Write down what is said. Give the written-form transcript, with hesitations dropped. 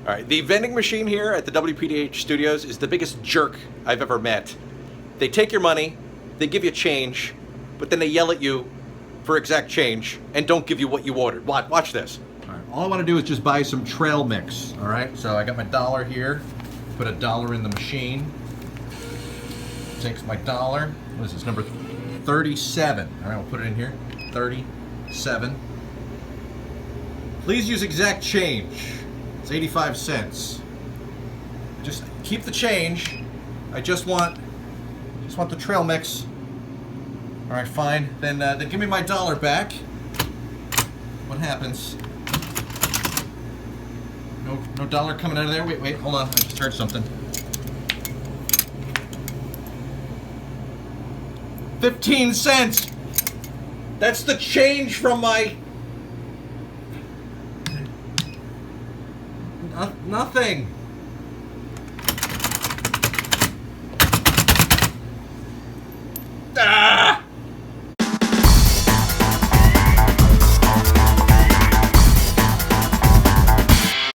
All right, the vending machine here at the WPDH studios is the biggest jerk I've ever met. They take your money, they give you change, but then they yell at you for exact change and don't give you what you ordered. Watch this. All right, all I want to do is just buy some trail mix. All right, so I got my dollar here. Put a dollar in the machine. Takes my dollar. What is this, number 37? All right, we'll put it in here. 37. Please use exact change. It's 85 cents. Just keep the change. I just want the trail mix. All right, fine. Then give me my dollar back. What happens? No dollar coming out of there. Wait, hold on. I just heard something. 15 cents. That's the change from my. Nothing. Ah!